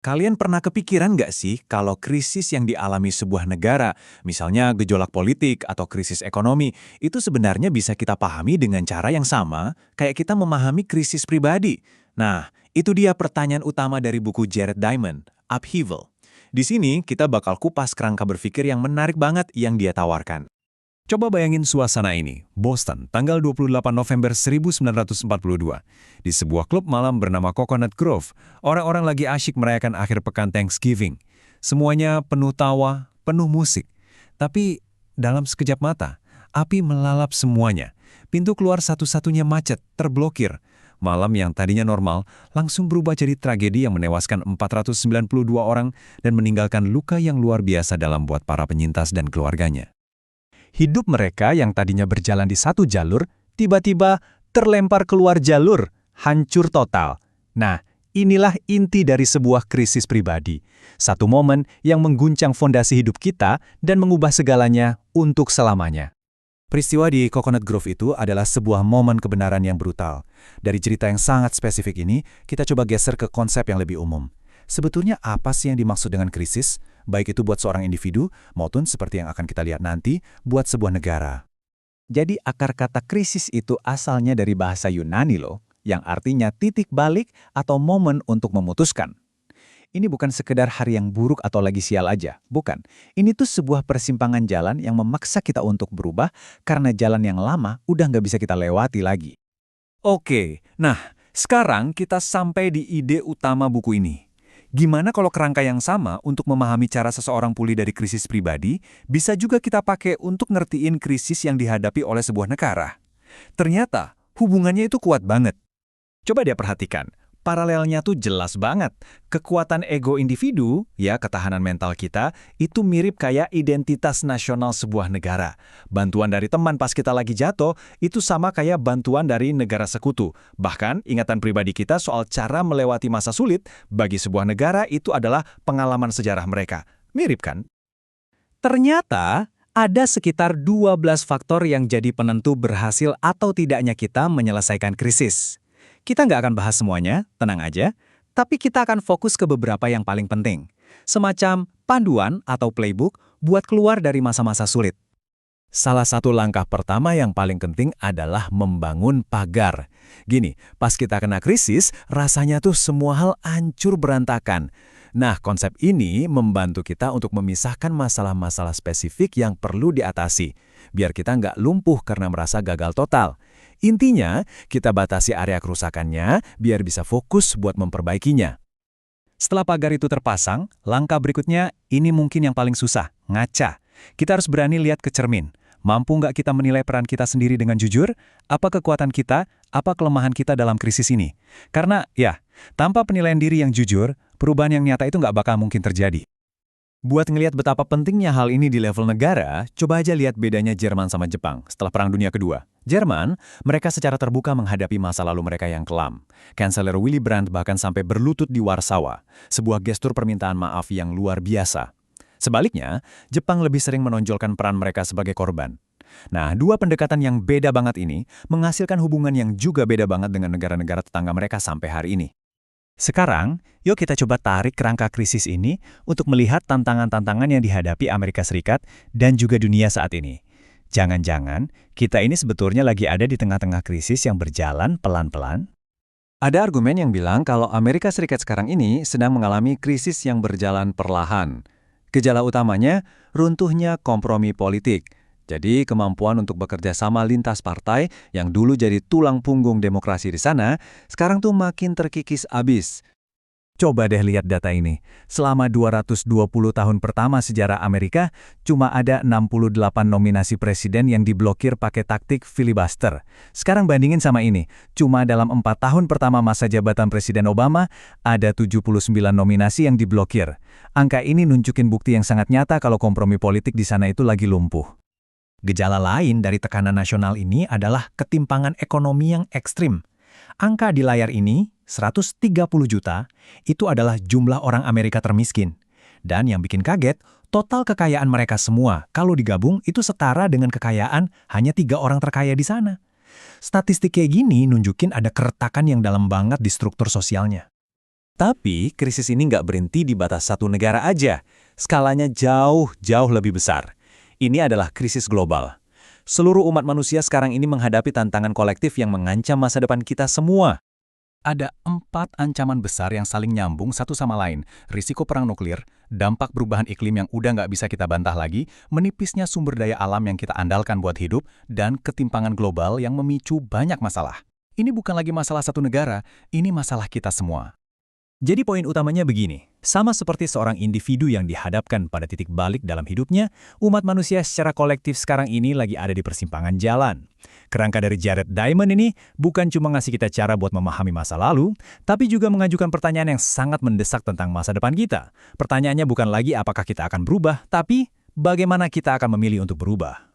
Kalian pernah kepikiran nggak sih kalau krisis yang dialami sebuah negara, misalnya gejolak politik atau krisis ekonomi, itu sebenarnya bisa kita pahami dengan cara yang sama kayak kita memahami krisis pribadi? Nah, itu dia pertanyaan utama dari buku Jared Diamond, Upheaval. Di sini kita bakal kupas kerangka berpikir yang menarik banget yang dia tawarkan. Coba bayangin suasana ini, Boston, tanggal 28 November 1942. Di sebuah klub malam bernama Coconut Grove, orang-orang lagi asyik merayakan akhir pekan Thanksgiving. Semuanya penuh tawa, penuh musik. Tapi dalam sekejap mata, api melalap semuanya. Pintu keluar satu-satunya macet, terblokir. Malam yang tadinya normal, langsung berubah jadi tragedi yang menewaskan 492 orang dan meninggalkan luka yang luar biasa dalam buat para penyintas dan keluarganya. Hidup mereka yang tadinya berjalan di satu jalur, tiba-tiba terlempar keluar jalur, hancur total. Nah, inilah inti dari sebuah krisis pribadi. Satu momen yang mengguncang fondasi hidup kita dan mengubah segalanya untuk selamanya. Peristiwa di Coconut Grove itu adalah sebuah momen kebenaran yang brutal. Dari cerita yang sangat spesifik ini, kita coba geser ke konsep yang lebih umum. Sebetulnya apa sih yang dimaksud dengan krisis? Baik itu buat seorang individu, maupun seperti yang akan kita lihat nanti, buat sebuah negara. Jadi akar kata krisis itu asalnya dari bahasa Yunani loh, yang artinya titik balik atau momen untuk memutuskan. Ini bukan sekedar hari yang buruk atau lagi sial aja, bukan. Ini tuh sebuah persimpangan jalan yang memaksa kita untuk berubah karena jalan yang lama udah nggak bisa kita lewati lagi. Oke, nah sekarang kita sampai di ide utama buku ini. Gimana kalau kerangka yang sama untuk memahami cara seseorang pulih dari krisis pribadi, bisa juga kita pakai untuk ngertiin krisis yang dihadapi oleh sebuah negara? Ternyata, hubungannya itu kuat banget. Coba dia perhatikan, paralelnya tuh jelas banget. Kekuatan ego individu, ya ketahanan mental kita, itu mirip kayak identitas nasional sebuah negara. Bantuan dari teman pas kita lagi jatuh, itu sama kayak bantuan dari negara sekutu. Bahkan, ingatan pribadi kita soal cara melewati masa sulit, bagi sebuah negara itu adalah pengalaman sejarah mereka. Mirip kan? Ternyata, ada sekitar 12 faktor yang jadi penentu berhasil atau tidaknya kita menyelesaikan krisis. Kita nggak akan bahas semuanya, tenang aja, tapi kita akan fokus ke beberapa yang paling penting. Semacam panduan atau playbook buat keluar dari masa-masa sulit. Salah satu langkah pertama yang paling penting adalah membangun pagar. Gini, pas kita kena krisis, rasanya tuh semua hal hancur berantakan. Nah, konsep ini membantu kita untuk memisahkan masalah-masalah spesifik yang perlu diatasi, biar kita nggak lumpuh karena merasa gagal total. Intinya, kita batasi area kerusakannya biar bisa fokus buat memperbaikinya. Setelah pagar itu terpasang, langkah berikutnya ini mungkin yang paling susah, ngaca. Kita harus berani lihat ke cermin. Mampu nggak kita menilai peran kita sendiri dengan jujur? Apa kekuatan kita? Apa kelemahan kita dalam krisis ini? Karena, ya, tanpa penilaian diri yang jujur, perubahan yang nyata itu nggak bakal mungkin terjadi. Buat ngelihat betapa pentingnya hal ini di level negara, coba aja lihat bedanya Jerman sama Jepang setelah Perang Dunia Kedua. Jerman, mereka secara terbuka menghadapi masa lalu mereka yang kelam. Kanselir Willy Brandt bahkan sampai berlutut di Warsawa, sebuah gestur permintaan maaf yang luar biasa. Sebaliknya, Jepang lebih sering menonjolkan peran mereka sebagai korban. Nah, dua pendekatan yang beda banget ini menghasilkan hubungan yang juga beda banget dengan negara-negara tetangga mereka sampai hari ini. Sekarang, yuk kita coba tarik kerangka krisis ini untuk melihat tantangan-tantangan yang dihadapi Amerika Serikat dan juga dunia saat ini. Jangan-jangan, kita ini sebetulnya lagi ada di tengah-tengah krisis yang berjalan pelan-pelan? Ada argumen yang bilang kalau Amerika Serikat sekarang ini sedang mengalami krisis yang berjalan perlahan. Gejala utamanya, runtuhnya kompromi politik. Jadi kemampuan untuk bekerja sama lintas partai yang dulu jadi tulang punggung demokrasi di sana, sekarang tuh makin terkikis abis. Coba deh lihat data ini. Selama 220 tahun pertama sejarah Amerika, cuma ada 68 nominasi presiden yang diblokir pakai taktik filibuster. Sekarang bandingin sama ini, cuma dalam 4 tahun pertama masa jabatan Presiden Obama, ada 79 nominasi yang diblokir. Angka ini nunjukin bukti yang sangat nyata kalau kompromi politik di sana itu lagi lumpuh. Gejala lain dari tekanan nasional ini adalah ketimpangan ekonomi yang ekstrim. Angka di layar ini, 130 juta, itu adalah jumlah orang Amerika termiskin. Dan yang bikin kaget, total kekayaan mereka semua, kalau digabung, itu setara dengan kekayaan hanya 3 orang terkaya di sana. Statistik kayak gini nunjukin ada keretakan yang dalam banget di struktur sosialnya. Tapi krisis ini nggak berhenti di batas satu negara aja. Skalanya jauh lebih besar. Ini adalah krisis global. Seluruh umat manusia sekarang ini menghadapi tantangan kolektif yang mengancam masa depan kita semua. Ada 4 ancaman besar yang saling nyambung satu sama lain. Risiko perang nuklir, dampak perubahan iklim yang udah nggak bisa kita bantah lagi, menipisnya sumber daya alam yang kita andalkan buat hidup, dan ketimpangan global yang memicu banyak masalah. Ini bukan lagi masalah satu negara, ini masalah kita semua. Jadi poin utamanya begini, sama seperti seorang individu yang dihadapkan pada titik balik dalam hidupnya, umat manusia secara kolektif sekarang ini lagi ada di persimpangan jalan. Kerangka dari Jared Diamond ini bukan cuma ngasih kita cara buat memahami masa lalu, tapi juga mengajukan pertanyaan yang sangat mendesak tentang masa depan kita. Pertanyaannya bukan lagi apakah kita akan berubah, tapi bagaimana kita akan memilih untuk berubah.